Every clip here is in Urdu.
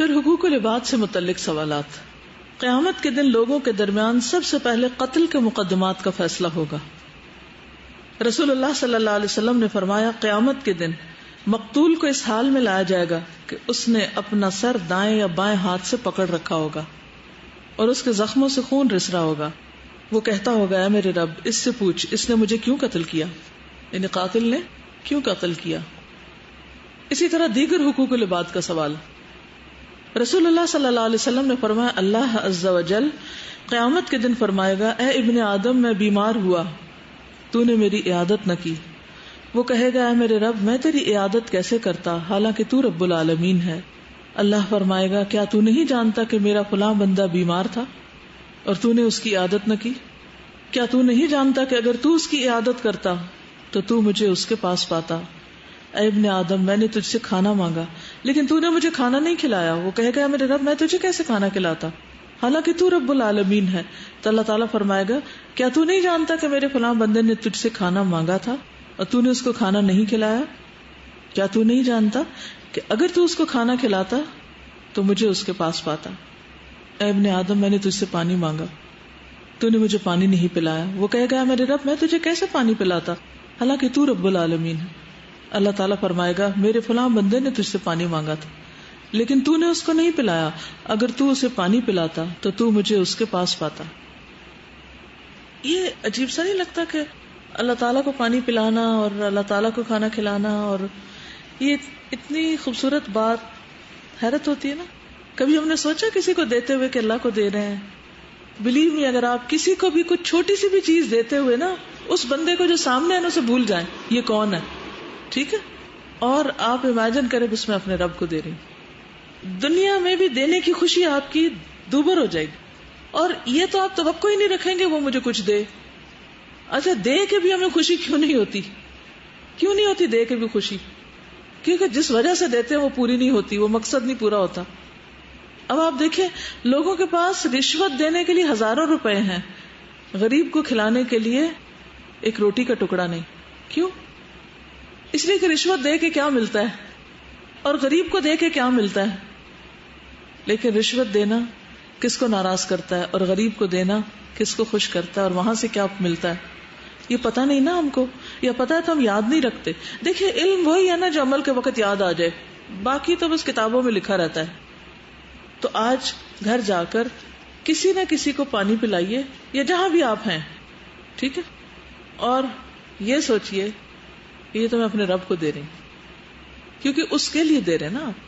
پھر حقوق العباد سے متعلق سوالات. قیامت کے دن لوگوں کے درمیان سب سے پہلے قتل کے مقدمات کا فیصلہ ہوگا. رسول اللہ صلی اللہ علیہ وسلم نے فرمایا قیامت کے دن مقتول کو اس حال میں لایا جائے گا کہ اس نے اپنا سر دائیں یا بائیں ہاتھ سے پکڑ رکھا ہوگا اور اس کے زخموں سے خون رس رہا ہوگا. وہ کہتا ہوگا اے میرے رب اس سے پوچھ اس نے مجھے کیوں قتل کیا، یعنی قاتل نے کیوں قتل کیا. اسی طرح دیگر حقوق العباد کا سوال. رسول اللہ صلی اللہ علیہ وسلم نے فرمایا اللہ عز و جل قیامت کے دن فرمائے گا اے ابن آدم میں بیمار ہوا تو نے میری عیادت نہ کی. وہ کہے گا اے میرے رب میں تیری عیادت کیسے کرتا حالانکہ تو رب العالمین ہے. اللہ فرمائے گا کیا تو نہیں جانتا کہ میرا فلاں بندہ بیمار تھا اور تو نے اس کی عیادت نہ کی؟ کیا تو نہیں جانتا کہ اگر تو اس کی عیادت کرتا تو تو مجھے اس کے پاس پاتا؟ اے ابن آدم میں نے تجھ سے کھانا مانگا لیکن تو نے مجھے کھانا نہیں کھلایا. وہ کہے گا میرے رب میں تجھے کیسے کھانا کھلاتا حالانکہ تو رب العالمین ہے. تو اللہ تعالیٰ فرمائے گا کیا تو نہیں جانتا کہ میرے فلاں بندے نے تجھ سے کھانا مانگا تھا اور تو نے اس کو کھانا نہیں کھلایا؟ کیا تو نہیں جانتا کہ اگر تو اس کو کھانا کھلاتا تو مجھے اس کے پاس پاتا؟ اے ابن آدم میں نے تجھ سے پانی مانگا تو نے مجھے پانی نہیں پلایا. وہ کہے گا میرے رب میں تجھے کیسے پانی پلاتا حالانکہ تو رب العالمین ہے. اللہ تعالیٰ فرمائے گا میرے فلاں بندے نے تجھ سے پانی مانگا تھا لیکن تو نے اس کو نہیں پلایا. اگر تو اسے پانی پلاتا تو تو مجھے اس کے پاس پاتا. یہ عجیب سا نہیں لگتا کہ اللہ تعالیٰ کو پانی پلانا اور اللہ تعالیٰ کو کھانا کھلانا، اور یہ اتنی خوبصورت بات، حیرت ہوتی ہے نا. کبھی ہم نے سوچا کسی کو دیتے ہوئے کہ اللہ کو دے رہے ہیں؟ بلیو می اگر آپ کسی کو بھی کچھ چھوٹی سی بھی چیز دیتے ہوئے نا اس بندے کو جو سامنے ہے نا اسے بھول جائیں یہ کون ہے، ٹھیک ہے، اور آپ امیجن کریں بس میں اپنے رب کو دے رہی ہوں. دنیا میں بھی دینے کی خوشی آپ کی دوبر ہو جائے گی، اور یہ تو آپ توقع ہی نہیں رکھیں گے وہ مجھے کچھ دے. اچھا دے کے بھی ہمیں خوشی کیوں نہیں ہوتی؟ کیوں نہیں ہوتی دے کے بھی خوشی؟ کیونکہ جس وجہ سے دیتے ہیں وہ پوری نہیں ہوتی، وہ مقصد نہیں پورا ہوتا. اب آپ دیکھیں لوگوں کے پاس رشوت دینے کے لیے ہزاروں روپے ہیں، غریب کو کھلانے کے لیے ایک روٹی کا ٹکڑا نہیں. کیوں؟ اس لیے کہ رشوت دے کے کیا ملتا ہے اور غریب کو دے کے کیا ملتا ہے. لیکن رشوت دینا کس کو ناراض کرتا ہے اور غریب کو دینا کس کو خوش کرتا ہے، اور وہاں سے کیا ملتا ہے یہ پتہ نہیں نا ہم کو، یا پتہ ہے تو ہم یاد نہیں رکھتے. دیکھیں علم وہی ہے نا جو عمل کے وقت یاد آ جائے، باقی تو بس کتابوں میں لکھا رہتا ہے. تو آج گھر جا کر کسی نہ کسی کو پانی پلائیے یا جہاں بھی آپ ہیں، ٹھیک ہے، اور یہ سوچئے کہ یہ تو میں اپنے رب کو دے رہی ہوں، کیونکہ اس کے لیے دے رہے نا آپ.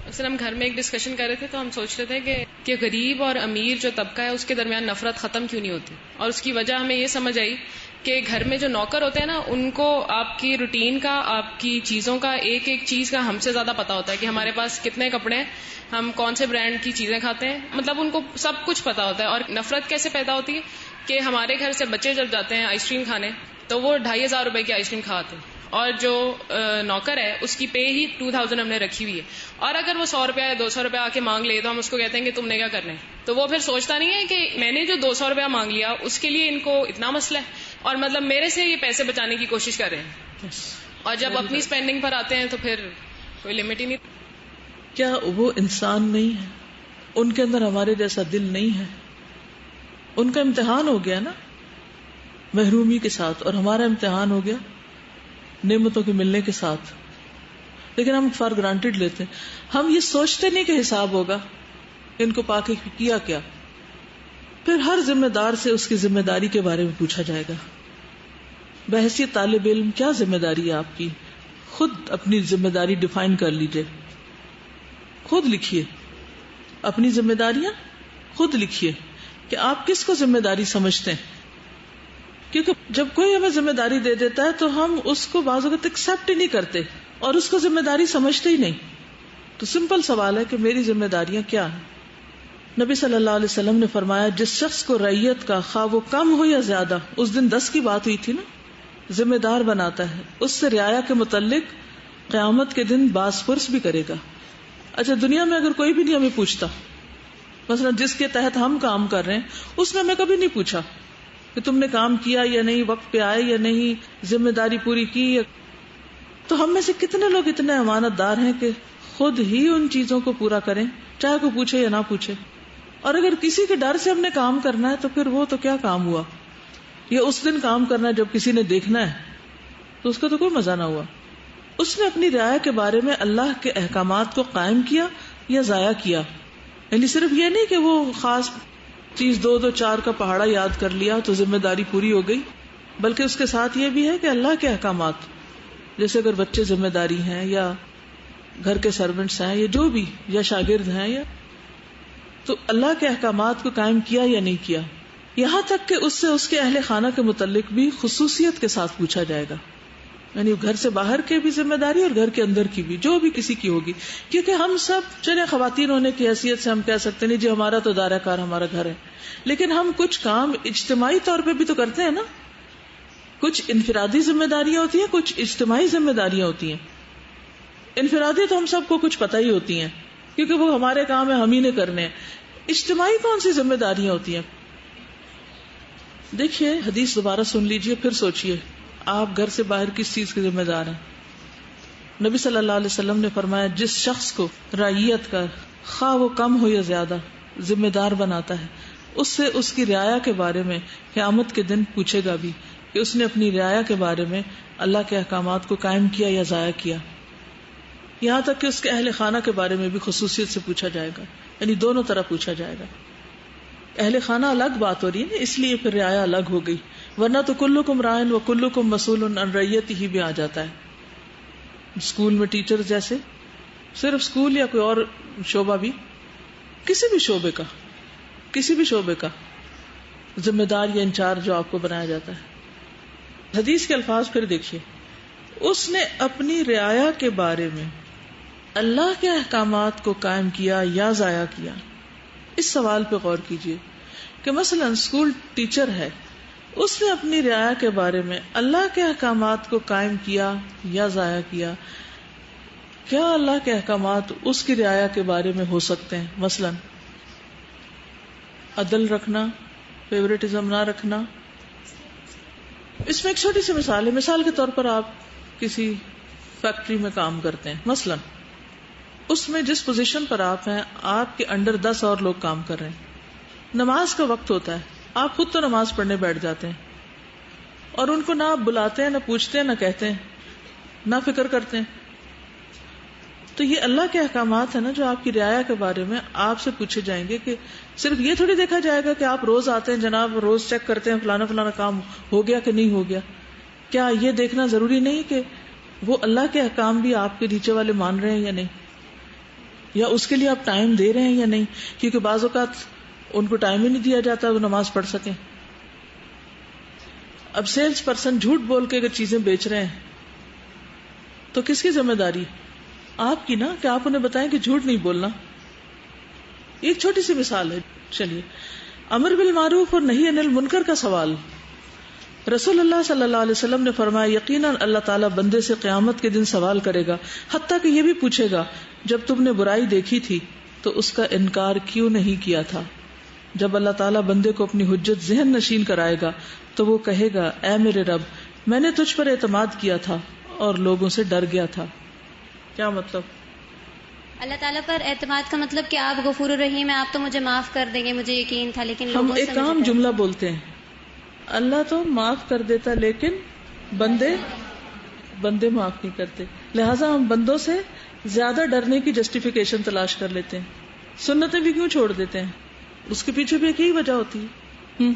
اصل ہم گھر میں ایک ڈسکشن کر رہے تھے تو ہم سوچ رہے تھے کہ غریب اور امیر جو طبقہ ہے اس کے درمیان نفرت ختم کیوں نہیں ہوتی، اور اس کی وجہ ہمیں یہ سمجھ آئی کہ گھر میں جو نوکر ہوتے ہیں نا ان کو آپ کی روٹین کا، آپ کی چیزوں کا، ایک ایک چیز کا ہم سے زیادہ پتا ہوتا ہے کہ ہمارے پاس کتنے کپڑے ہیں، ہم کون سے برانڈ کی چیزیں کھاتے ہیں، مطلب ان کو سب کچھ پتا ہوتا ہے. اور نفرت کیسے پیدا ہوتی ہے کہ ہمارے گھر سے بچے جب جاتے ہیں آئس کریم کھانے تو وہ 2500 روپے کی آئس کریم کھاتے ہیں، اور جو نوکر ہے اس کی پے ہی 2000 ہم نے رکھی ہوئی ہے، اور اگر وہ 100 روپیہ یا 200 روپیہ آ کے مانگ لے تو ہم اس کو کہتے ہیں کہ تم نے کیا کرنا ہے. تو وہ پھر سوچتا نہیں ہے کہ میں نے جو 200 روپیہ مانگ لیا اس کے لیے ان کو اتنا مسئلہ ہے، اور مطلب میرے سے یہ پیسے بچانے کی کوشش کر رہے ہیں. اور جب اپنی اسپینڈنگ پر آتے ہیں تو پھر کوئی لمٹ ہی نہیں. کیا وہ انسان نہیں ہے؟ ان کے اندر ہمارے جیسا دل نہیں ہے؟ ان کا امتحان ہو گیا نا محرومی کے ساتھ، اور ہمارا امتحان ہو گیا نعمتوں کے ملنے کے ساتھ. لیکن ہم فار گرانٹیڈ لیتے ہیں، ہم یہ سوچتے نہیں کہ حساب ہوگا ان کو پا کے کیا کیا. پھر ہر ذمہ دار سے اس کی ذمہ داری کے بارے میں پوچھا جائے گا. بحیثیت طالب علم کیا ذمہ داری ہے آپ کی؟ خود اپنی ذمہ داری ڈیفائن کر لیجئے، خود لکھیے اپنی ذمہ داریاں، خود لکھیے کہ آپ کس کو ذمہ داری سمجھتے ہیں. کیونکہ جب کوئی ہمیں ذمہ داری دے دیتا ہے تو ہم اس کو بعض اوقات ایکسپٹ ہی نہیں کرتے اور اس کو ذمہ داری سمجھتے ہی نہیں. تو سمپل سوال ہے کہ میری ذمہ داریاں کیا ہیں. نبی صلی اللہ علیہ وسلم نے فرمایا جس شخص کو رعیت کا خواہ وہ کم ہو یا زیادہ، اس دن 10 کی بات ہوئی تھی نا، ذمہ دار بناتا ہے، اس سے رعایا کے متعلق قیامت کے دن باز پرس بھی کرے گا. اچھا دنیا میں اگر کوئی بھی نہیں ہمیں پوچھتا، مثلا جس کے تحت ہم کام کر رہے ہیں اس نے ہمیں کبھی نہیں پوچھا کہ تم نے کام کیا یا نہیں، وقت پہ آئے یا نہیں، ذمہ داری پوری کی، تو ہم میں سے کتنے لوگ اتنے امانت دار ہیں کہ خود ہی ان چیزوں کو پورا کریں، چاہے کوئی پوچھے یا نہ پوچھے. اور اگر کسی کے ڈر سے ہم نے کام کرنا ہے تو پھر وہ تو کیا کام ہوا. یہ اس دن کام کرنا ہے جب کسی نے دیکھنا ہے تو اس کا تو کوئی مزہ نہ ہوا. اس نے اپنی رعایا کے بارے میں اللہ کے احکامات کو قائم کیا یا ضائع کیا. یعنی صرف یہ نہیں کہ وہ خاص چیز 2-4 کا پہاڑا یاد کر لیا تو ذمہ داری پوری ہو گئی، بلکہ اس کے ساتھ یہ بھی ہے کہ اللہ کے احکامات، جیسے اگر بچے ذمہ داری ہیں یا گھر کے سرونٹس ہیں یا جو بھی، یا شاگرد ہیں، یا تو اللہ کے احکامات کو قائم کیا یا نہیں کیا. یہاں تک کہ اس سے اس کے اہل خانہ کے متعلق بھی خصوصیت کے ساتھ پوچھا جائے گا. یعنی گھر سے باہر کے بھی ذمہ داری اور گھر کے اندر کی بھی، جو بھی کسی کی ہوگی. کیونکہ ہم سب چلے خواتین ہونے کی حیثیت سے ہم کہہ سکتے نہیں جی ہمارا تو دائرہ کار ہمارا گھر ہے، لیکن ہم کچھ کام اجتماعی طور پہ بھی تو کرتے ہیں نا. کچھ انفرادی ذمہ داریاں ہوتی ہیں، کچھ اجتماعی ذمہ داریاں ہوتی ہیں. انفرادی تو ہم سب کو کچھ پتہ ہی ہوتی ہیں کیونکہ وہ ہمارے کام ہے، ہم ہی نے کرنے ہیں. اجتماعی کون سی ذمہ داریاں ہوتی ہیں؟ دیکھیے حدیث دوبارہ سن لیجئے، پھر سوچئے آپ گھر سے باہر کس چیز کے ذمہ دار ہیں. نبی صلی اللہ علیہ وسلم نے فرمایا جس شخص کو رعیت کا خواہ وہ کم ہو یا زیادہ ذمہ دار بناتا ہے، اس سے اس کی رعایا کے بارے میں قیامت کے دن پوچھے گا بھی کہ اس نے اپنی رعایا کے بارے میں اللہ کے احکامات کو قائم کیا یا ضائع کیا. یہاں تک کہ اس کے اہل خانہ کے بارے میں بھی خصوصیت سے پوچھا جائے گا. یعنی دونوں طرح پوچھا جائے گا. اہل خانہ الگ بات ہو رہی ہے نا، اس لیے پھر رعایا الگ ہو گئی، ورنہ تو کلکم راعٍ و کلکم مسئول عن رعیتہ بھی آ جاتا ہے. اسکول میں ٹیچر جیسے، صرف اسکول یا کوئی اور شعبہ بھی، کسی بھی شعبے کا ذمہ دار یا انچارج جو آپ کو بنایا جاتا ہے. حدیث کے الفاظ پھر دیکھیے، اس نے اپنی رعایا کے بارے میں اللہ کے احکامات کو قائم کیا یا ضائع کیا. اس سوال پہ غور کیجئے کہ مثلا اسکول ٹیچر ہے، اس نے اپنی رعایا کے بارے میں اللہ کے احکامات کو قائم کیا یا ضائع کیا. کیا اللہ کے احکامات اس کی رعایا کے بارے میں ہو سکتے ہیں؟ مثلا عدل رکھنا، فیورٹزم نہ رکھنا. اس میں ایک چھوٹی سی مثال ہے. مثال کے طور پر آپ کسی فیکٹری میں کام کرتے ہیں، مثلا اس میں جس پوزیشن پر آپ ہیں آپ کے انڈر 10 اور لوگ کام کر رہے ہیں. نماز کا وقت ہوتا ہے، آپ خود تو نماز پڑھنے بیٹھ جاتے ہیں اور ان کو نہ آپ بلاتے ہیں، نہ پوچھتے ہیں، نہ کہتے ہیں، نہ فکر کرتے ہیں. تو یہ اللہ کے احکامات ہیں نا جو آپ کی رعایا کے بارے میں آپ سے پوچھے جائیں گے. کہ صرف یہ تھوڑی دیکھا جائے گا کہ آپ روز آتے ہیں جناب، روز چیک کرتے ہیں فلانا فلانا کام ہو گیا کہ نہیں ہو گیا. کیا یہ دیکھنا ضروری نہیں کہ وہ اللہ کے احکام بھی آپ کے نیچے والے مان رہے ہیں یا نہیں، یا اس کے لیے آپ ٹائم دے رہے ہیں یا نہیں؟ کیونکہ بعض اوقات ان کو ٹائم ہی نہیں دیا جاتا وہ نماز پڑھ سکیں. اب سیلز پرسن جھوٹ بول کے اگر چیزیں بیچ رہے ہیں تو کس کی ذمہ داری؟ آپ کی نا، کہ آپ انہیں بتائیں کہ جھوٹ نہیں بولنا. ایک چھوٹی سی مثال ہے. چلیے امر بالمعروف اور نہی عن المنکر کا سوال. رسول اللہ صلی اللہ علیہ وسلم نے فرمایا یقیناً اللہ تعالیٰ بندے سے قیامت کے دن سوال کرے گا، حتیٰ کہ یہ بھی پوچھے گا جب تم نے برائی دیکھی تھی تو اس کا انکار کیوں نہیں کیا تھا. جب اللہ تعالیٰ بندے کو اپنی حجت ذہن نشین کرائے گا تو وہ کہے گا اے میرے رب، میں نے تجھ پر اعتماد کیا تھا اور لوگوں سے ڈر گیا تھا. کیا مطلب؟ اللہ تعالیٰ پر اعتماد کا مطلب کہ آپ غفور الرحیم ہیں، آپ تو مجھے معاف کر دیں گے، مجھے یقین تھا. لیکن ہم ایک عام جملہ بولتے ہیں، اللہ تو معاف کر دیتا لیکن بندے معاف نہیں کرتے، لہٰذا ہم بندوں سے زیادہ ڈرنے کی جسٹیفیکیشن تلاش کر لیتے ہیں. سنتیں بھی کیوں چھوڑ دیتے ہیں؟ اس کے پیچھے بھی ایک ہی وجہ ہوتی ہے.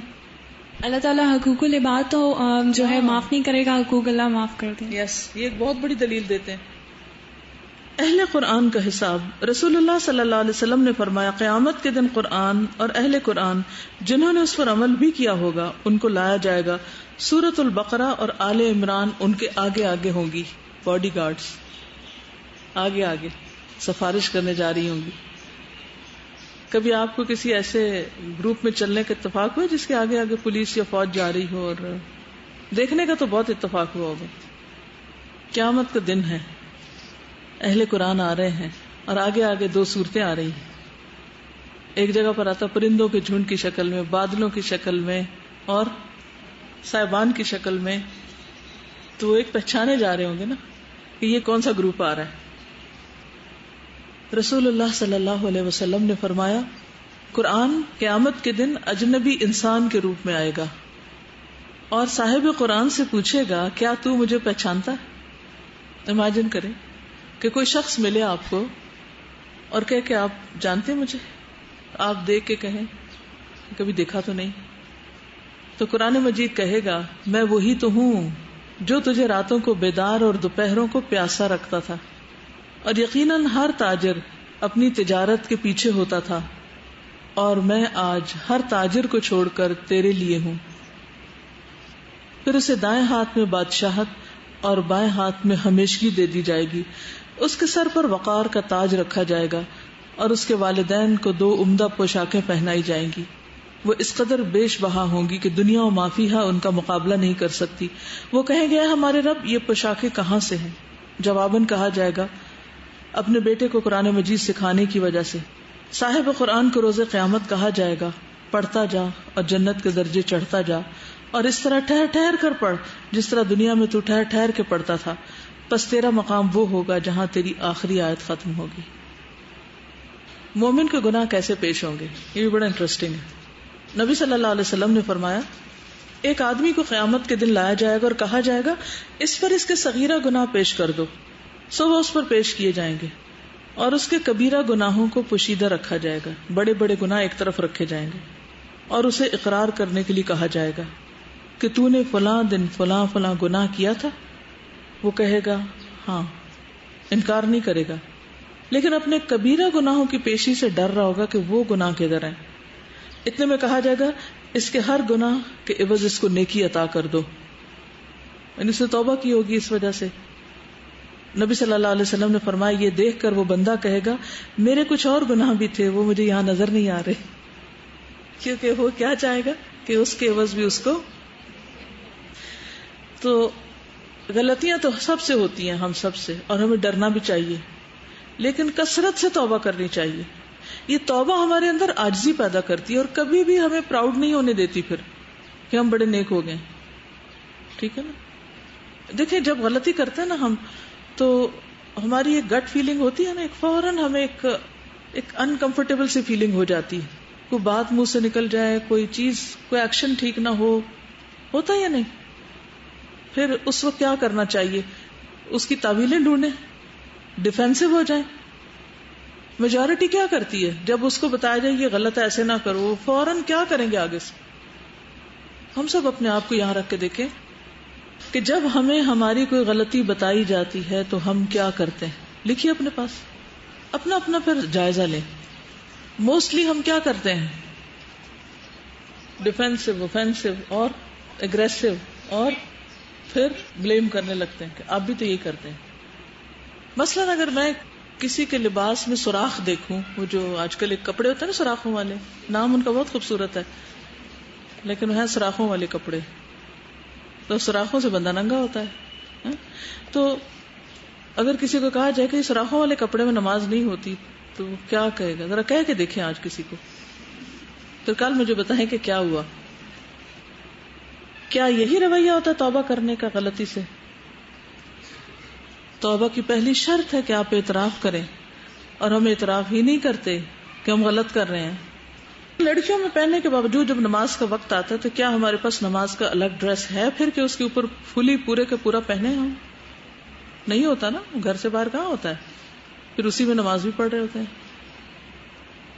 اللہ تعالیٰ حقوق العباد تو جو ہے معاف نہیں کرے گا، حقوق اللہ معاف کر دیں. یس، یہ ایک بہت بڑی دلیل دیتے ہیں. اہل قرآن کا حساب. رسول اللہ صلی اللہ علیہ وسلم نے فرمایا قیامت کے دن قرآن اور اہل قرآن جنہوں نے اس پر عمل بھی کیا ہوگا ان کو لایا جائے گا. سورۃ البقرہ اور آل عمران ان کے آگے آگے ہوں گی، باڈی گارڈز آگے آگے سفارش کرنے جا رہی ہوں گی. کبھی آپ کو کسی ایسے گروپ میں چلنے کا اتفاق ہوا جس کے آگے آگے پولیس یا فوج جا رہی ہو؟ اور دیکھنے کا تو بہت اتفاق ہوا ہوگا. قیامت کا دن ہے، اہل قرآن آ رہے ہیں اور آگے آگے 2 صورتیں آ رہی ہیں. ایک جگہ پر آتا پرندوں کے جھنڈ کی شکل میں، بادلوں کی شکل میں اور صاحبان کی شکل میں. تو ایک پہچانے جا رہے ہوں گے نا. کہ یہ کون سا گروپ آ رہا ہے. رسول اللہ صلی اللہ علیہ وسلم نے فرمایا قرآن قیامت کے دن اجنبی انسان کے روپ میں آئے گا اور صاحب قرآن سے پوچھے گا کیا تو مجھے پہچانتا ہے؟ امیجن کریں کہ کوئی شخص ملے آپ کو اور کہے کہ آپ جانتے مجھے، آپ دیکھ کے کہیں کبھی دیکھا تو نہیں. تو قرآن مجید کہے گا میں وہی تو ہوں جو تجھے راتوں کو بیدار اور دوپہروں کو پیاسا رکھتا تھا، اور یقیناً ہر تاجر اپنی تجارت کے پیچھے ہوتا تھا، اور میں آج ہر تاجر کو چھوڑ کر تیرے لیے ہوں. پھر اسے دائیں ہاتھ میں بادشاہت اور بائیں ہاتھ میں ہمیشگی دے دی جائے گی. اس کے سر پر وقار کا تاج رکھا جائے گا اور اس کے والدین کو 2 عمدہ پوشاکیں پہنائی جائیں گی. وہ اس قدر بیش بہا ہوں گی کہ دنیا و ما فیہا ان کا مقابلہ نہیں کر سکتی. وہ کہیں گے ہمارے رب یہ پوشاکیں کہاں سے ہیں؟ جواباً کہا جائے گا اپنے بیٹے کو قرآن مجید سکھانے کی وجہ سے. صاحب قرآن کو روز قیامت کہا جائے گا پڑھتا جا اور جنت کے درجے چڑھتا جا، اور اس طرح ٹھہر ٹھہر کر پڑھ جس طرح دنیا میں تو ٹھہر ٹھہر کے پڑھتا تھا، پس تیرا مقام وہ ہوگا جہاں تیری آخری آیت ختم ہوگی. مومن کے گناہ کیسے پیش ہوں گے، یہ بھی بڑا انٹرسٹنگ ہے. نبی صلی اللہ علیہ وسلم نے فرمایا ایک آدمی کو قیامت کے دن لایا جائے گا اور کہا جائے گا اس پر اس کے صغیرہ گناہ پیش کر دو. سو وہ اس پر پیش کیے جائیں گے اور اس کے کبیرہ گناہوں کو پوشیدہ رکھا جائے گا، بڑے بڑے گناہ ایک طرف رکھے جائیں گے، اور اسے اقرار کرنے کے لیے کہا جائے گا کہ تو نے فلاں دن فلاں فلاں گناہ کیا تھا. وہ کہے گا ہاں، انکار نہیں کرے گا، لیکن اپنے کبیرہ گناہوں کی پیشی سے ڈر رہا ہوگا کہ وہ گناہ کدھر ہیں. اتنے میں کہا جائے گا اس کے ہر گناہ کے عوض اس کو نیکی عطا کر دو، یعنی اس نے توبہ کی ہوگی اس وجہ سے. نبی صلی اللہ علیہ وسلم نے فرمایا یہ دیکھ کر وہ بندہ کہے گا میرے کچھ اور گناہ بھی تھے وہ مجھے یہاں نظر نہیں آ رہے، کیونکہ وہ کیا چاہے گا کہ اس کے عوض بھی اس کو. تو غلطیاں تو سب سے ہوتی ہیں، ہم سب سے، اور ہمیں ڈرنا بھی چاہیے، لیکن کثرت سے توبہ کرنی چاہیے. یہ توبہ ہمارے اندر عاجزی پیدا کرتی ہے اور کبھی بھی ہمیں پراؤڈ نہیں ہونے دیتی پھر کہ ہم بڑے نیک ہو گئے. ٹھیک ہے نا؟ دیکھیں جب غلطی کرتے ہیں نا ہم، تو ہماری ایک گٹ فیلنگ ہوتی ہے نا، ایک فوراً ہمیں ایک انکمفرٹیبل سی فیلنگ ہو جاتی ہے. کوئی بات منہ سے نکل جائے، کوئی چیز، کوئی ایکشن ٹھیک نہ ہو، ہوتا یا نہیں؟ پھر اس وقت کیا کرنا چاہیے؟ اس کی تعویلیں ڈھونڈیں، ڈیفینسو ہو جائیں. میجورٹی کیا کرتی ہے جب اس کو بتایا جائے یہ غلط ہے ایسے نہ کرو، فوراً کیا کریں گے آگے سے؟ ہم سب اپنے آپ کو یہاں رکھ کے دیکھیں کہ جب ہمیں ہماری کوئی غلطی بتائی جاتی ہے تو ہم کیا کرتے ہیں. لکھیے اپنے پاس، اپنا اپنا پھر جائزہ لیں. موسٹلی ہم کیا کرتے ہیں؟ ڈیفینسو، اوفینسو اور اگریسو، اور پھر بلیم کرنے لگتے ہیں کہ آپ بھی تو یہی کرتے ہیں. مثلاً اگر میں کسی کے لباس میں سوراخ دیکھوں، وہ جو آج کل ایک کپڑے ہوتے ہیں نا سوراخوں والے، نام ان کا بہت خوبصورت ہے لیکن وہ سوراخوں والے کپڑے، تو سوراخوں سے بندہ ننگا ہوتا ہے. تو اگر کسی کو کہا جائے کہ سوراخوں والے کپڑے میں نماز نہیں ہوتی تو وہ کیا کہے گا؟ ذرا کہہ کے دیکھیں آج کسی کو، تو کل مجھے بتائیں کہ کیا ہوا. کیا یہی رویہ ہوتا ہے توبہ کرنے کا غلطی سے؟ توبہ کی پہلی شرط ہے کہ آپ اعتراف کریں، اور ہم اعتراف ہی نہیں کرتے کہ ہم غلط کر رہے ہیں. لڑکیوں میں پہننے کے باوجود جب نماز کا وقت آتا ہے تو کیا ہمارے پاس نماز کا الگ ڈریس ہے پھر کہ اس کے اوپر فلی پورے کا پورا پہنے ہم؟ نہیں ہوتا نا، گھر سے باہر کہاں ہوتا ہے، پھر اسی میں نماز بھی پڑھ رہے ہوتے ہیں.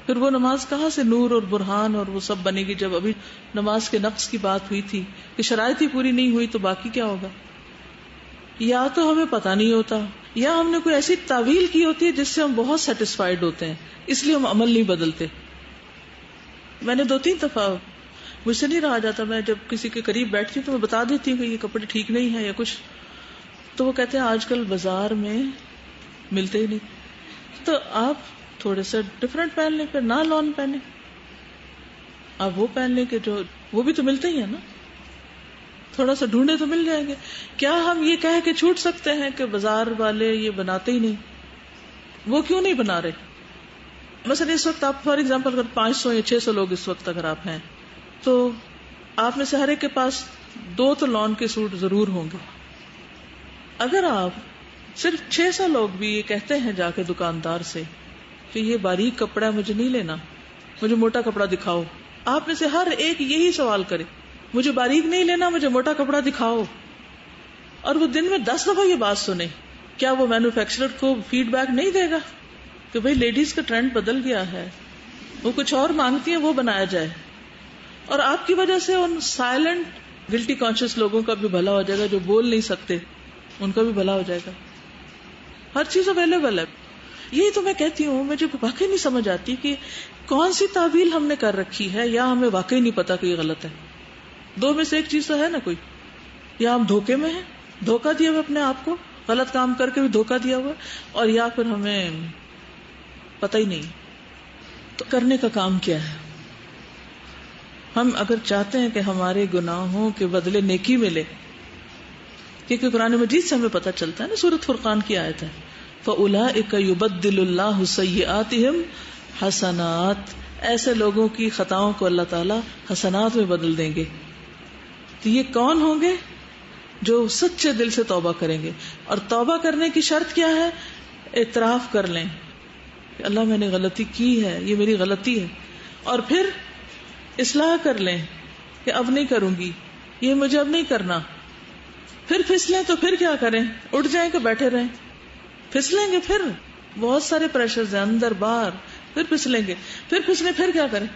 پھر وہ نماز کہاں سے نور اور برہان اور وہ سب بنے گی جب ابھی نماز کے نقص کی بات ہوئی تھی کہ شرائط ہی پوری نہیں ہوئی تو باقی کیا ہوگا؟ یا تو ہمیں پتا نہیں ہوتا، یا ہم نے کوئی ایسی تعویل کی ہوتی ہے جس سے ہم بہت سیٹسفائیڈ ہوتے ہیں، اس لیے ہم عمل نہیں بدلتے. میں نے 2-3 دفعہ، مجھ سے نہیں رہا جاتا، میں جب کسی کے قریب بیٹھتی ہوں تو میں بتا دیتی ہوں کہ یہ کپڑے ٹھیک نہیں ہیں یا کچھ، تو وہ کہتے ہیں آج کل بازار میں ملتے ہی نہیں، تو آپ تھوڑے سے ڈفرینٹ پہن لیں، پھر نہ لون پہنے، آپ وہ پہن لیں کہ جو وہ بھی تو ملتے ہی ہیں نا، تھوڑا سا ڈھونڈے تو مل جائیں گے. کیا ہم یہ کہہ کے چھوٹ سکتے ہیں کہ بازار والے یہ بناتے ہی نہیں؟ وہ کیوں نہیں بنا رہے؟ مثلا اس وقت آپ فار ایگزامپل اگر 500 یا 600 لوگ اس وقت اگر آپ ہیں تو آپ میں سے ہر ایک کے پاس 2 تو لون کے سوٹ ضرور ہوں گے. اگر آپ صرف 600 لوگ بھی یہ کہتے ہیں جا کے دکاندار سے کہ یہ باریک کپڑا مجھے نہیں لینا، مجھے موٹا کپڑا دکھاؤ. آپ میں سے ہر ایک یہی سوال کرے، مجھے باریک نہیں لینا، مجھے موٹا کپڑا دکھاؤ. اور وہ دن میں 10 دفعہ یہ بات سنے. کیا وہ مینوفیکچرر کو فیڈ بیک نہیں دے گا کہ بھئی لیڈیز کا ٹرینڈ بدل گیا ہے، وہ کچھ اور مانگتی ہیں، وہ بنایا جائے. اور آپ کی وجہ سے ان سائلنٹ گلٹی کانشیس لوگوں کا بھی بھلا ہو جائے گا، جو بول نہیں سکتے ان کا بھی بھلا ہو جائے گا. ہر چیز اویلیبل ہے. یہی تو میں کہتی ہوں، مجھے واقعی نہیں سمجھ آتی کہ کون سی تعویل ہم نے کر رکھی ہے، یا ہمیں واقعی نہیں پتا کہ یہ غلط ہے. دو میں سے ایک چیز تو ہے نا کوئی. یا ہم دھوکے میں ہیں، دھوکہ دیا ہوا اپنے آپ کو، غلط کام کر کے بھی دھوکہ دیا ہوا، اور یا پھر ہمیں پتہ ہی نہیں. تو کرنے کا کام کیا ہے؟ ہم اگر چاہتے ہیں کہ ہمارے گناہوں کے بدلے نیکی ملے، کیونکہ قرآن مجید سے ہمیں پتہ چلتا ہے نا، سورۃ فرقان کی آیت ہے فَأُولَٰئِكَ يُبَدِّلُ اللَّهُ سَيِّئَاتِهِمْ حسنات. ایسے لوگوں کی خطاؤں کو اللہ تعالیٰ حسنات میں بدل دیں گے. تو یہ کون ہوں گے؟ جو سچے دل سے توبہ کریں گے. اور توبہ کرنے کی شرط کیا ہے؟ اعتراف کر لیں کہ اللہ میں نے غلطی کی ہے، یہ میری غلطی ہے. اور پھر اصلاح کر لیں کہ اب نہیں کروں گی، یہ مجھے اب نہیں کرنا. پھر پھسلیں تو پھر کیا کریں؟ اٹھ جائیں کہ بیٹھے رہیں؟ پھسلیں گے. پھر بہت سارے پریشرز ہیں اندر باہر، پھر پھسلیں گے. پھر پھسلیں، پھر کیا کریں؟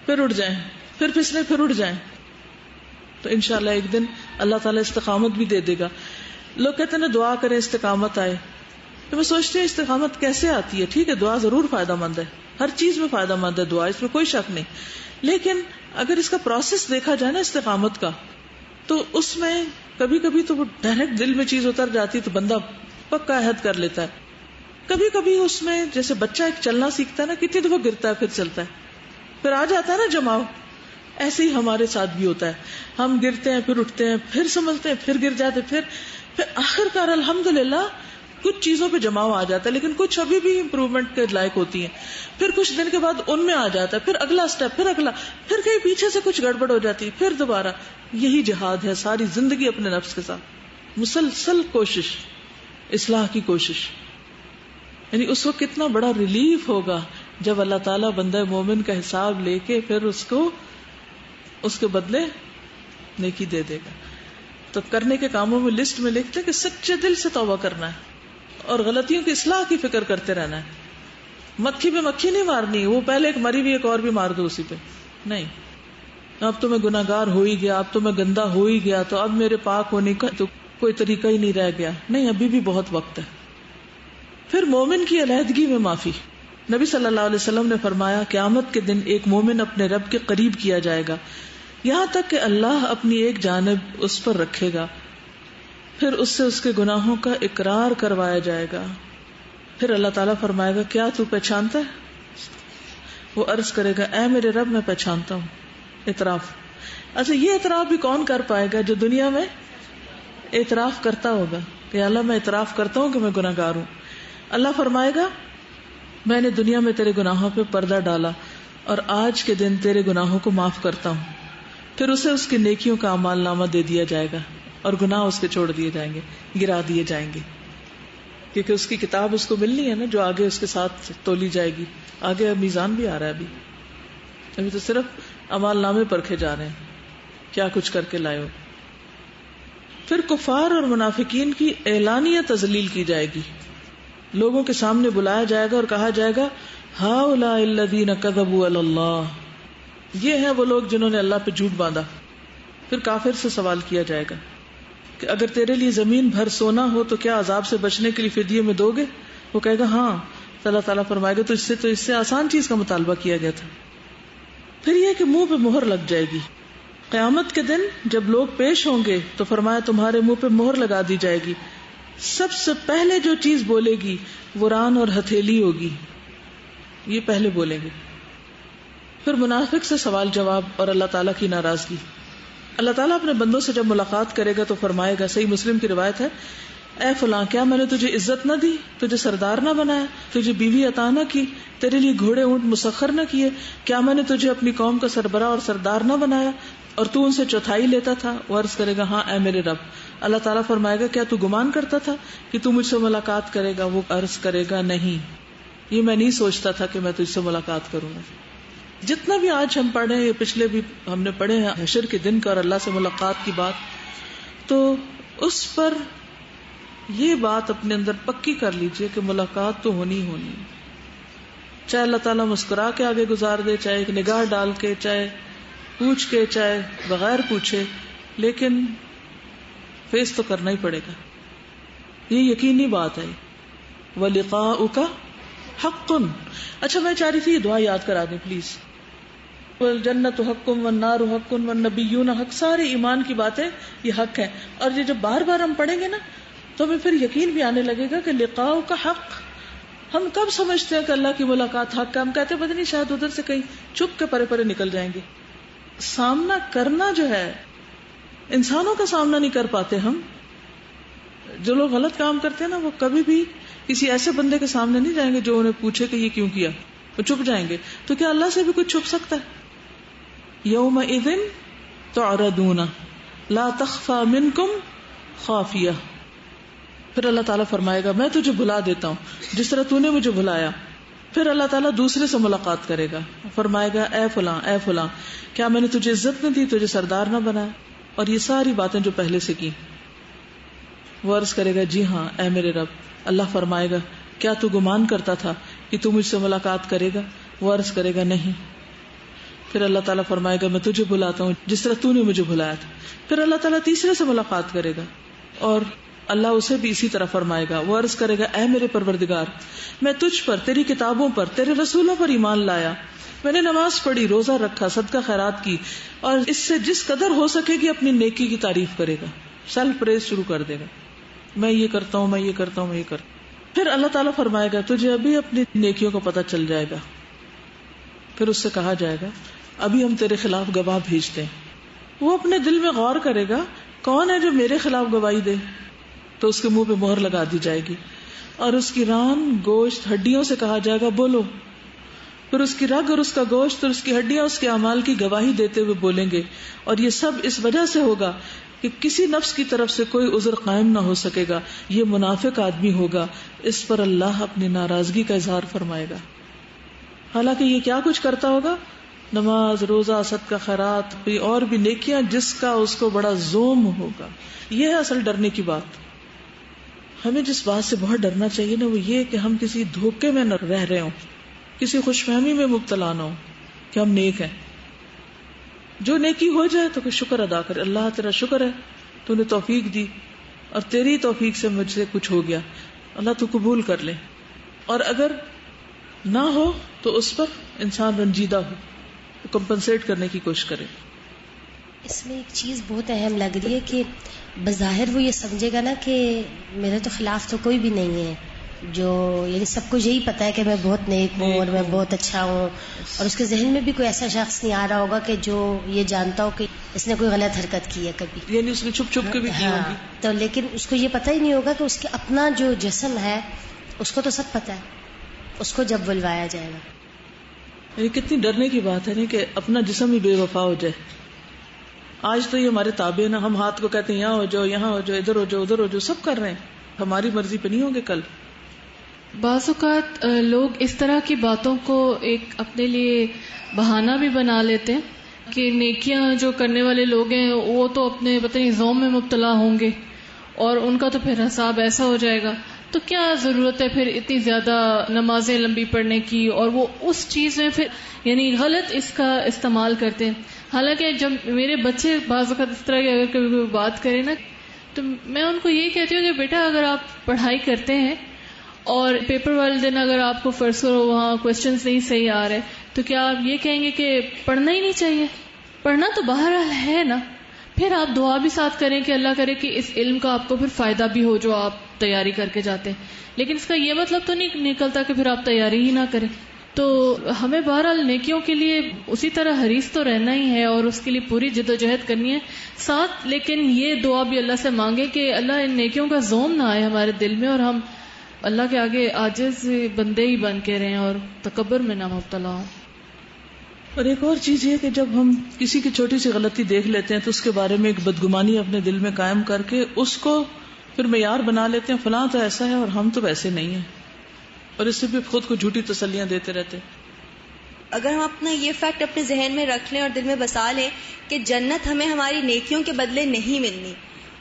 پھر اٹھ جائیں. پھر پھسلیں، پھر اٹھ جائیں. تو انشاءاللہ ایک دن اللہ تعالیٰ استقامت بھی دے دے گا. لوگ کہتے ہیں نا دعا کریں استقامت آئے، تو میں سوچتی ہوں استقامت کیسے آتی ہے؟ ٹھیک ہے دعا ضرور فائدہ مند ہے، ہر چیز میں فائدہ مند ہے دعا، اس میں کوئی شک نہیں. لیکن اگر اس کا پروسیس دیکھا جائے نا استقامت کا، تو اس میں کبھی کبھی تو وہ ڈائریکٹ دل میں چیز اتر جاتی تو بندہ پکا عہد کر لیتا ہے. کبھی کبھی اس میں جیسے بچہ ایک چلنا سیکھتا ہے نا، کتنی دفعہ گرتا ہے پھر چلتا ہے، پھر آ جاتا ہے نا جماؤ. ایسے ہی ہمارے ساتھ بھی ہوتا ہے، ہم گرتے ہیں، پھر اٹھتے ہیں، پھر سنبھلتے ہیں، پھر گر جاتے، پھر آخر کار الحمدللہ کچھ چیزوں پہ جماؤ آ جاتا ہے، لیکن کچھ ابھی بھی امپروومنٹ کے لائق ہوتی ہیں. پھر کچھ دن کے بعد ان میں آ جاتا ہے، پھر اگلا سٹیپ، پھر اگلا، پھر کہیں پیچھے سے کچھ گڑبڑ ہو جاتی ہے، پھر دوبارہ. یہی جہاد ہے ساری زندگی اپنے نفس کے ساتھ، مسلسل کوشش، اصلاح کی کوشش. یعنی اس وقت کتنا بڑا ریلیف ہوگا جب اللہ تعالیٰ بندہ مومن کا حساب لے کے پھر اس کو اس کے بدلے نیکی دے دے گا. تو کرنے کے کاموں میں لسٹ میں لکھتے کہ سچے دل سے توبہ کرنا ہے اور غلطیوں کی اصلاح کی فکر کرتے رہنا ہے. مکھی پہ مکھی نہیں مارنی، وہ پہلے ایک مری ہوئی ایک اور بھی مار دو اسی پہ نہیں. اب تو میں گناہگار ہو ہی گیا، اب تو میں گندا ہو ہی گیا، تو اب میرے پاک ہونے کا تو کوئی طریقہ ہی نہیں رہ گیا. نہیں، ابھی بھی بہت وقت ہے. پھر مومن کی علیحدگی میں معافی. نبی صلی اللہ علیہ وسلم نے فرمایا قیامت کے دن ایک مومن اپنے رب کے قریب کیا جائے گا یہاں تک کہ اللہ اپنی ایک جانب اس پر رکھے گا، پھر اس سے اس کے گناہوں کا اقرار کروایا جائے گا. پھر اللہ تعالیٰ فرمائے گا کیا تو پہچانتا ہے؟ وہ عرض کرے گا اے میرے رب میں پہچانتا ہوں. اعتراف. اچھا یہ اعتراف بھی کون کر پائے گا؟ جو دنیا میں اعتراف کرتا ہوگا کہ اللہ میں اعتراف کرتا ہوں کہ میں گناہ گار ہوں. اللہ فرمائے گا میں نے دنیا میں تیرے گناہوں پہ پردہ ڈالا اور آج کے دن تیرے گناہوں کو معاف کرتا ہوں. پھر اسے اس کی نیکیوں کا اعمال نامہ دے دیا جائے گا اور گناہ اس کے چھوڑ دیے جائیں گے، گرا دیے جائیں گے، کیونکہ اس کی کتاب اس کو ملنی ہے نا جو آگے اس کے ساتھ تولی جائے گی. آگے میزان بھی آ رہا ہے، ابھی تو صرف اعمال نامے پرکھے جا رہے ہیں کیا کچھ کر کے لائے ہو. پھر کفار اور منافقین کی اعلانیہ تذلیل کی جائے گی. لوگوں کے سامنے بلایا جائے گا اور کہا جائے گا ہؤلاء الذین کذبوا علی اللہ، یہ ہیں وہ لوگ جنہوں نے اللہ پہ جھوٹ باندھا. پھر کافر سے سوال کیا جائے گا کہ اگر تیرے لیے زمین بھر سونا ہو تو کیا عذاب سے بچنے کے لیے فدیے میں دو گے؟ وہ کہے گا ہاں. تو اللہ تعالیٰ فرمائے گا تو اس سے آسان چیز کا مطالبہ کیا گیا تھا. پھر یہ کہ منہ پہ مہر لگ جائے گی. قیامت کے دن جب لوگ پیش ہوں گے تو فرمایا تمہارے منہ پہ مہر لگا دی جائے گی. سب سے پہلے جو چیز بولے گی وہ ران اور ہتھیلی ہوگی، یہ پہلے بولیں گے. پھر منافق سے سوال جواب اور اللہ تعالیٰ کی ناراضگی. اللہ تعالیٰ اپنے بندوں سے جب ملاقات کرے گا تو فرمائے گا، صحیح مسلم کی روایت ہے، اے فلاں کیا میں نے تجھے عزت نہ دی، تجھے سردار نہ بنایا، تجھے بیوی عطا نہ کی، تیرے لیے گھوڑے اونٹ مسخر نہ کیے، کیا میں نے تجھے اپنی قوم کا سربراہ اور سردار نہ بنایا اور تو ان سے چوتھائی لیتا تھا؟ وہ عرض کرے گا ہاں اے میرے رب. اللہ تعالیٰ فرمائے گا کیا تو گمان کرتا تھا کہ تو مجھ سے ملاقات کرے گا؟ وہ عرض کرے گا نہیں، یہ میں نہیں سوچتا تھا کہ میں تجھ سے ملاقات کروں گا. جتنا بھی آج ہم پڑھے ہیں، پچھلے بھی ہم نے پڑھے ہیں حشر کے دن کا اور اللہ سے ملاقات کی بات، تو اس پر یہ بات اپنے اندر پکی کر لیجئے کہ ملاقات تو ہونی ہونی، چاہے اللہ تعالیٰ مسکرا کے آگے گزار دے، چاہے ایک نگاہ ڈال کے، چاہے پوچھ کے، چاہے بغیر پوچھے، لیکن فیس تو کرنا ہی پڑے گا. یہ یقینی بات ہے. وَلِقَاؤُكَ حَقٌّ. اچھا میں چاہ رہی تھی یہ دعا یاد کرا دیں پلیز. والجنت حق والنار حق والنبیون حق، سارے ایمان کی باتیں یہ حق ہیں. اور یہ جب بار بار ہم پڑھیں گے نا تو ہمیں پھر یقین بھی آنے لگے گا کہ لقاؤ کا حق. ہم کب سمجھتے ہیں کہ اللہ کی ملاقات حق ہے؟ ہم کہتے ہیں پتہ نہیں شاید ادھر سے کہیں چھپ کے پرے پرے نکل جائیں گے. سامنا کرنا جو ہے، انسانوں کا سامنا نہیں کر پاتے ہم. جو لوگ غلط کام کرتے ہیں نا وہ کبھی بھی کسی ایسے بندے کے سامنے نہیں جائیں گے جو انہیں پوچھے کہ یہ کیوں کیا، وہ چپ جائیں گے. تو کیا اللہ سے بھی کچھ چھپ سکتا ہے؟ یومئذ تعرضون لا تخفى منکم خافیہ. پھر اللہ تعالیٰ فرمائے گا میں تجھے بھلا دیتا ہوں جس طرح تو نے مجھے بھلایا. پھر اللہ تعالیٰ دوسرے سے ملاقات کرے گا، فرمائے گا اے فلاں اے فلاں، کیا میں نے تجھے عزت نہ دی، تجھے سردار نہ بنایا؟ اور یہ ساری باتیں جو پہلے سے کی. وہ عرض کرے گا جی ہاں اے میرے رب. اللہ فرمائے گا کیا تو گمان کرتا تھا کہ تو مجھ سے ملاقات کرے گا؟ وہ عرض کرے گا نہیں. پھر اللہ تعالیٰ فرمائے گا میں تجھے بلاتا ہوں جس طرح تو نے مجھے بلایا تھا. پھر اللہ تعالیٰ تیسرے سے ملاقات کرے گا اور اللہ اسے بھی اسی طرح فرمائے گا. وہ عرض کرے گا اے میرے پروردگار، میں تجھ پر، تیری کتابوں پر، تیرے رسولوں پر ایمان لایا، میں نے نماز پڑھی، روزہ رکھا، صدقہ خیرات کی، اور اس سے جس قدر ہو سکے گی اپنی نیکی کی تعریف کرے گا. سیلف پریز شروع کر دے گا، میں یہ کرتا ہوں، میں یہ کرتا ہوں، میں یہ کرتا ہوں. پھر اللہ تعالیٰ فرمائے گا تجھے ابھی اپنی نیکیوں کا پتہ چل جائے گا. پھر اس سے کہا جائے گا ابھی ہم تیرے خلاف گواہ بھیجتے ہیں. وہ اپنے دل میں غور کرے گا کون ہے جو میرے خلاف گواہی دے، تو اس کے منہ پہ مہر لگا دی جائے گی اور اس کی ران، گوشت، ہڈیوں سے کہا جائے گا بولو. پھر اس کی رگ اور اس کا گوشت اور اس کی ہڈیاں اس کے اعمال کی گواہی دیتے ہوئے بولیں گے. اور یہ سب اس وجہ سے ہوگا کہ کسی نفس کی طرف سے کوئی عذر قائم نہ ہو سکے گا. یہ منافق آدمی ہوگا، اس پر اللہ اپنی ناراضگی کا اظہار فرمائے گا. حالانکہ یہ کیا کچھ کرتا ہوگا، نماز، روزہ، صدقہ خیرات اور بھی نیکیاں، جس کا اس کو بڑا زوم ہوگا. یہ ہے اصل ڈرنے کی بات. ہمیں جس بات سے بہت ڈرنا چاہیے نا وہ یہ کہ ہم کسی دھوکے میں نہ رہ رہے ہوں، کسی خوش فہمی میں مبتلا نہ ہوں کہ ہم نیک ہیں. جو نیکی ہو جائے تو شکر ادا کرے، اللہ تیرا شکر ہے تو نے توفیق دی اور تیری توفیق سے مجھ سے کچھ ہو گیا، اللہ تو قبول کر لے. اور اگر نہ ہو تو اس پر انسان رنجیدہ ہو، کمپنسیٹ کرنے کی کوشش کرے. اس میں ایک چیز بہت اہم لگ رہی ہے کہ بظاہر وہ یہ سمجھے گا نا کہ میرے تو خلاف تو کوئی بھی نہیں ہے، جو یعنی سب کو یہی پتا ہے کہ میں بہت نیک ہوں اور میں بہت اچھا ہوں، اور اس کے ذہن میں بھی کوئی ایسا شخص نہیں آ رہا ہوگا کہ جو یہ جانتا ہو کہ اس نے کوئی غلط حرکت کی ہے کبھی، یعنی اس نے چھپ چھپ کے بھی کی ہوگی. تو لیکن اس کو یہ پتہ ہی نہیں ہوگا کہ اس کے اپنا جو جسم ہے اس کو تو سب پتا ہے، اس کو جب بلوایا جائے گا. یہ کتنی ڈرنے کی بات ہے نا کہ اپنا جسم ہی بے وفا ہو جائے. آج تو یہ ہمارے تابع نا، ہم ہاتھ کو کہتے ہیں یہاں ہو جاؤ، یہاں ہو جاؤ، ادھر ہو جاؤ، ادھر ہو جاؤ، سب کر رہے ہیں، ہماری مرضی پہ نہیں ہوں گے کل. بعض اوقات لوگ اس طرح کی باتوں کو ایک اپنے لیے بہانہ بھی بنا لیتے ہیں کہ نیکیاں جو کرنے والے لوگ ہیں وہ تو اپنے پتہ نہیں زوم میں مبتلا ہوں گے اور ان کا تو پھر حساب ایسا ہو جائے گا. تو کیا ضرورت ہے پھر اتنی زیادہ نمازیں لمبی پڑھنے کی؟ اور وہ اس چیز میں پھر یعنی غلط اس کا استعمال کرتے ہیں. حالانکہ جب میرے بچے بعض وقت اس طرح کی اگر کبھی کوئی بات کرے نا تو میں ان کو یہ کہتی ہوں کہ بیٹا اگر آپ پڑھائی کرتے ہیں اور پیپر والے دن اگر آپ کو فرض کرو وہاں کوشچنز نہیں صحیح آ رہے تو کیا آپ یہ کہیں گے کہ پڑھنا ہی نہیں چاہیے؟ پڑھنا تو بہرحال ہے نا. پھر آپ دعا بھی ساتھ کریں کہ اللہ کرے کہ اس علم کا آپ کو پھر فائدہ بھی ہو جو آپ تیاری کر کے جاتے ہیں. لیکن اس کا یہ مطلب تو نہیں نکلتا کہ پھر آپ تیاری ہی نہ کریں. تو ہمیں بہرحال نیکیوں کے لیے اسی طرح حریص تو رہنا ہی ہے اور اس کے لیے پوری جد و جہد کرنی ہے ساتھ، لیکن یہ دعا بھی اللہ سے مانگے کہ اللہ ان نیکیوں کا زوم نہ آئے ہمارے دل میں اور ہم اللہ کے آگے عاجز بندے ہی بن کے رہیں اور تکبر میں نہ مبتلا ہوں. اور ایک اور چیز یہ کہ جب ہم کسی کی چھوٹی سی غلطی دیکھ لیتے ہیں تو اس کے بارے میں ایک بدگمانی اپنے دل میں قائم کر کے اس کو پھر معیار بنا لیتے ہیں، فلاں تو ایسا ہے اور ہم تو ویسے نہیں ہیں، اور اس سے بھی خود کو جھوٹی تسلیاں دیتے رہتے ہیں۔ اگر ہم اپنا یہ فیکٹ اپنے ذہن میں رکھ لیں اور دل میں بسا لیں کہ جنت ہمیں ہماری نیکیوں کے بدلے نہیں ملنی،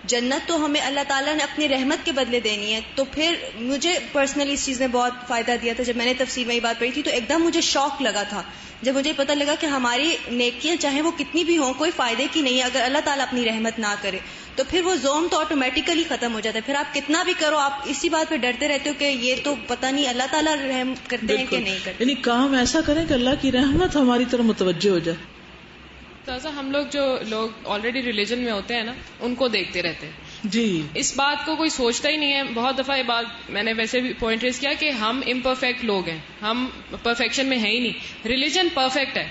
جنت تو ہمیں اللہ تعالیٰ نے اپنی رحمت کے بدلے دینی ہے، تو پھر مجھے پرسنلی اس چیز نے بہت فائدہ دیا تھا۔ جب میں نے تفسیر میں یہ بات پڑھی تھی تو ایک دم مجھے شوق لگا تھا جب مجھے پتہ لگا کہ ہماری نیکیاں چاہے وہ کتنی بھی ہوں کوئی فائدے کی نہیں ہے اگر اللہ تعالیٰ اپنی رحمت نہ کرے، تو پھر وہ زوم تو آٹومیٹیکلی ختم ہو جاتا ہے۔ پھر آپ کتنا بھی کرو آپ اسی بات پہ ڈرتے رہتے ہو کہ یہ تو پتہ نہیں اللہ تعالیٰ رحم کرتے ہیں کہ نہیں کرتے۔ یعنی کام ایسا کریں کہ اللہ کی رحمت ہماری طرف متوجہ ہو جائے۔ تازہ ہم لوگ جو لوگ آلریڈی ریلیجن میں ہوتے ہیں نا ان کو دیکھتے رہتے ہیں، جی اس بات کو کوئی سوچتا ہی نہیں ہے۔ بہت دفعہ یہ بات میں نے ویسے بھی پوائنٹ ریز کیا کہ ہم امپرفیکٹ لوگ ہیں، ہم پرفیکشن میں ہے ہی نہیں۔ ریلیجن پرفیکٹ ہے،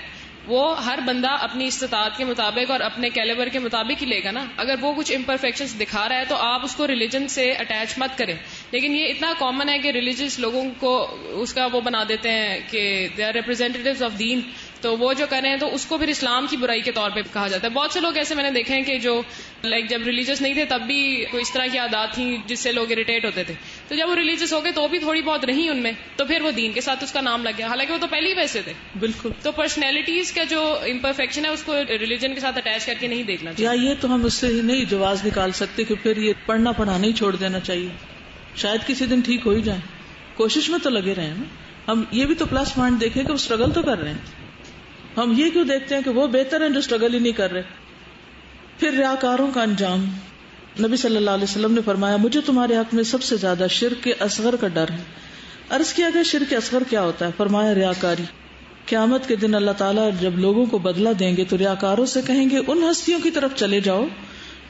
وہ ہر بندہ اپنی استطاعت کے مطابق اور اپنے کیلیبر کے مطابق ہی لے گا نا۔ اگر وہ کچھ امپرفیکشنز دکھا رہا ہے تو آپ اس کو ریلیجن سے اٹیچ مت کریں۔ لیکن یہ اتنا کامن ہے کہ ریلیجس لوگوں کو اس کا وہ بنا دیتے ہیں کہ دے آر ریپرزینٹیوز آف دین، تو وہ جو کریں تو اس کو پھر اسلام کی برائی کے طور پہ کہا جاتا ہے۔ بہت سے لوگ ایسے میں نے دیکھے ہیں کہ جو جب ریلیجس نہیں تھے تب بھی کوئی اس طرح کی عادات تھیں جس سے لوگ اریٹیٹ ہوتے تھے، تو جب وہ ریلیجس ہو گئے تو بھی تھوڑی بہت رہی ان میں، تو پھر وہ دین کے ساتھ اس کا نام لگ گیا، حالانکہ وہ تو پہلے ہی ویسے تھے۔ بالکل۔ تو پرسنالٹیز کا جو امپرفیکشن ہے اس کو ریلیجن کے ساتھ اٹیچ کر کے نہیں دیکھنا چاہیے۔ یا یہ تو ہم اس سے ہی نہیں جواز نکال سکتے کہ پھر یہ پڑھنا پڑھانا ہی چھوڑ دینا چاہیے، شاید کسی دن ٹھیک ہو ہی جائیں، کوشش میں تو لگے رہے نا۔ ہم یہ بھی تو پلس پوائنٹ دیکھیں کہ وہ اسٹرگل تو کر رہے ہیں، ہم یہ کیوں دیکھتے ہیں کہ وہ بہتر ہیں جو اسٹرگل ہی نہیں کر رہے۔ پھر ریاکاروں کا انجام، نبی صلی اللہ علیہ وسلم نے فرمایا مجھے تمہارے حق میں سب سے زیادہ شرک اصغر کا ڈر ہے۔ عرض کیا گیا شرک اصغر کیا ہوتا ہے؟ فرمایا ریاکاری۔ قیامت کے دن اللہ تعالیٰ جب لوگوں کو بدلہ دیں گے تو ریاکاروں سے کہیں گے ان ہستیوں کی طرف چلے جاؤ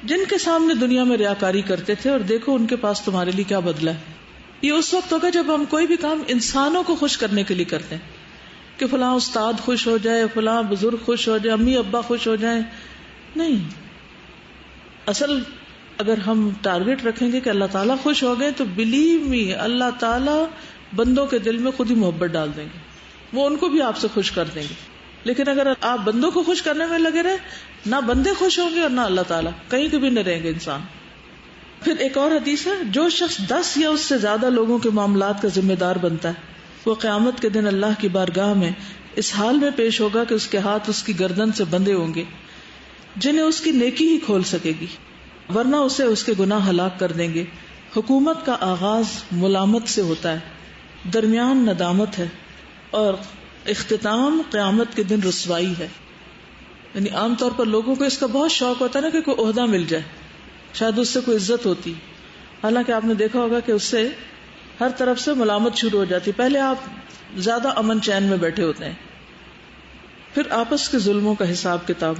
جن کے سامنے دنیا میں ریاکاری کرتے تھے اور دیکھو ان کے پاس تمہارے لیے کیا بدلہ ہے۔ یہ اس وقت ہوگا جب ہم کوئی بھی کام انسانوں کو خوش کرنے کے لیے کرتے ہیں کہ فلاں استاد خوش ہو جائے، فلاں بزرگ خوش ہو جائے، امی ابا خوش ہو جائیں، نہیں۔ اصل اگر ہم ٹارگٹ رکھیں گے کہ اللہ تعالیٰ خوش ہو گئے تو بلیو می اللہ تعالیٰ بندوں کے دل میں خود ہی محبت ڈال دیں گے، وہ ان کو بھی آپ سے خوش کر دیں گے۔ لیکن اگر آپ بندوں کو خوش کرنے میں لگے رہے، نہ بندے خوش ہوں گے اور نہ اللہ تعالیٰ، کہیں کبھی نہ رہیں گے انسان۔ پھر ایک اور حدیث ہے جو شخص 10 یا اس سے زیادہ لوگوں کے معاملات کا ذمہ دار بنتا ہے وہ قیامت کے دن اللہ کی بارگاہ میں اس حال میں پیش ہوگا کہ اس کے ہاتھ اس کی گردن سے بندھے ہوں گے جنہیں اس کی نیکی ہی کھول سکے گی، ورنہ اسے اس کے گناہ ہلاک کر دیں گے۔ حکومت کا آغاز ملامت سے ہوتا ہے، درمیان ندامت ہے اور اختتام قیامت کے دن رسوائی ہے۔ یعنی عام طور پر لوگوں کو اس کا بہت شوق ہوتا ہے نا کہ کوئی عہدہ مل جائے، شاید اس سے کوئی عزت ہوتی، حالانکہ آپ نے دیکھا ہوگا کہ اس سے ہر طرف سے ملامت شروع ہو جاتی۔ پہلے آپ زیادہ امن چین میں بیٹھے ہوتے ہیں، پھر آپس کے ظلموں کا حساب کتاب۔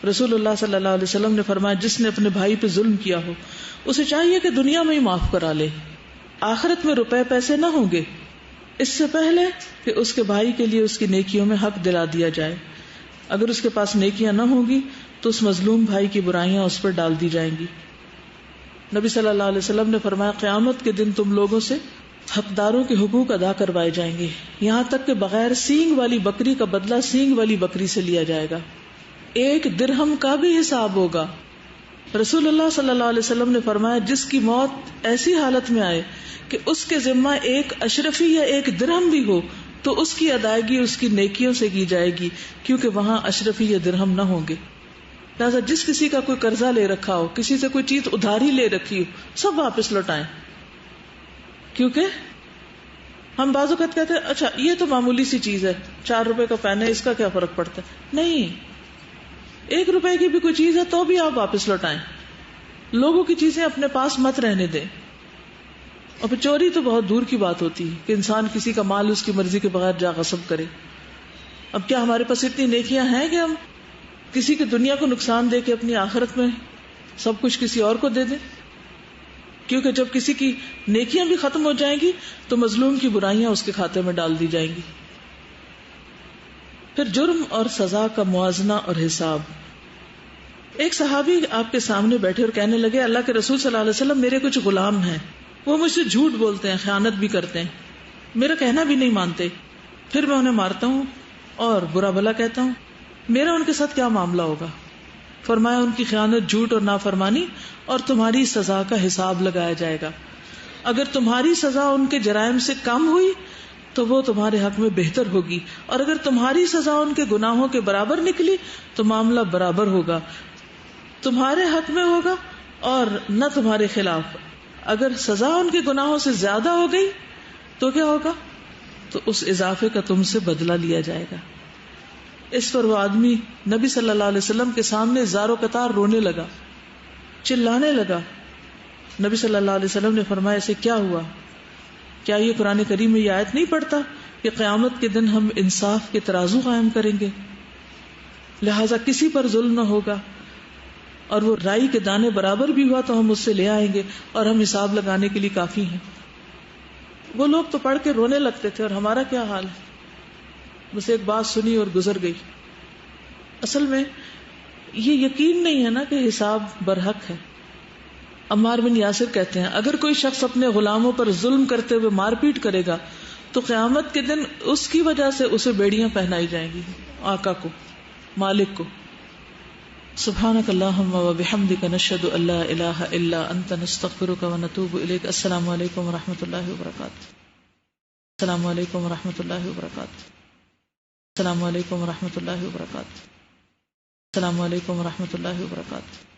رسول اللہ صلی اللہ علیہ وسلم نے فرمایا جس نے اپنے بھائی پہ ظلم کیا ہو اسے چاہیے کہ دنیا میں ہی معاف کرا لے، آخرت میں روپے پیسے نہ ہوں گے اس سے پہلے کہ اس کے بھائی کے لیے اس کی نیکیوں میں حق دلا دیا جائے۔ اگر اس کے پاس نیکیاں نہ ہوں گی تو اس مظلوم بھائی کی برائیاں اس پر ڈال دی جائیں گی۔ نبی صلی اللہ علیہ وسلم نے فرمایا قیامت کے دن تم لوگوں سے حقداروں کے حقوق ادا کروائے جائیں گے، یہاں تک کہ بغیر سینگ والی بکری کا بدلہ سینگ والی بکری سے لیا جائے گا، 1 درہم کا بھی حساب ہوگا۔ رسول اللہ صلی اللہ علیہ وسلم نے فرمایا جس کی موت ایسی حالت میں آئے کہ اس کے ذمہ 1 اشرفی یا 1 درہم بھی ہو تو اس کی ادائیگی اس کی نیکیوں سے کی جائے گی، کیونکہ وہاں اشرفی یا درہم نہ ہوں گے۔ لہٰذا جس کسی کا کوئی قرضہ لے رکھا ہو، کسی سے کوئی چیز ادھاری لے رکھی ہو، سب واپس لوٹائیں، کیونکہ ہم بعض اوقات کہتے ہیں اچھا یہ تو معمولی سی چیز ہے، 4 روپے کا پین ہے، اس کا کیا فرق پڑتا ہے؟ نہیں، 1 روپے کی بھی کوئی چیز ہے تو بھی آپ واپس لوٹائیں۔ لوگوں کی چیزیں اپنے پاس مت رہنے دیں۔ اور پھر چوری تو بہت دور کی بات ہوتی ہے کہ انسان کسی کا مال اس کی مرضی کے بغیر جا غصب کرے۔ اب کیا ہمارے پاس اتنی نیکیاں ہیں کہ ہم کسی کی دنیا کو نقصان دے کے اپنی آخرت میں سب کچھ کسی اور کو دے دیں؟ کیونکہ جب کسی کی نیکیاں بھی ختم ہو جائیں گی تو مظلوم کی برائیاں اس کے کھاتے میں ڈال دی جائیں گی۔ پھر جرم اور سزا کا موازنہ اور حساب۔ ایک صحابی آپ کے سامنے بیٹھے اور کہنے لگے اللہ کے رسول صلی اللہ علیہ وسلم میرے کچھ غلام ہیں، وہ مجھ سے جھوٹ بولتے ہیں، خیانت بھی کرتے ہیں، میرا کہنا بھی نہیں مانتے، پھر میں انہیں مارتا ہوں اور برا بھلا کہتا ہوں، میرا ان کے ساتھ کیا معاملہ ہوگا؟ فرمایا ان کی خیانت، جھوٹ اور نافرمانی، اور تمہاری سزا کا حساب لگایا جائے گا. اگر تمہاری سزا ان کے جرائم سے کم ہوئی تو وہ تمہارے حق میں بہتر ہوگی، اور اگر تمہاری سزا ان کے گناہوں کے برابر نکلی تو معاملہ برابر ہوگا، تمہارے حق میں ہوگا اور نہ تمہارے خلاف. اگر سزا ان کے گناہوں سے زیادہ ہو گئی تو کیا ہوگا؟ تو اس اضافے کا تم سے بدلہ لیا جائے گا. اس پر وہ آدمی نبی صلی اللہ علیہ وسلم کے سامنے زار و قطار رونے لگا، چلانے لگا. نبی صلی اللہ علیہ وسلم نے فرمایا اسے کیا ہوا؟ کیا یہ قرآن کریم میں یہ آیت نہیں پڑھتا کہ قیامت کے دن ہم انصاف کے ترازو قائم کریں گے، لہذا کسی پر ظلم نہ ہوگا، اور وہ رائی کے دانے برابر بھی ہوا تو ہم اس سے لے آئیں گے اور ہم حساب لگانے کے لیے کافی ہیں. وہ لوگ تو پڑھ کے رونے لگتے تھے، اور ہمارا کیا حال ہے؟ بس ایک بات سنی اور گزر گئی. اصل میں یہ یقین نہیں ہے نا کہ حساب برحق ہے. عمار بن یاسر کہتے ہیں اگر کوئی شخص اپنے غلاموں پر ظلم کرتے ہوئے مار پیٹ کرے گا تو قیامت کے دن اس کی وجہ سے اسے بیڑیاں پہنائی جائیں گی، آقا کو، مالک کو. سبحانک اللہم و بحمدک نشہد ان لا الہ الا انت نستغفرک و نتوب الیک. السلام علیکم و رحمۃ اللہ وبرکاتہ. السلام علیکم و رحمۃ اللہ وبرکاتہ. السلام علیکم و رحمۃ اللہ وبرکاتہ. السلام علیکم و رحمۃ اللہ وبرکاتہ.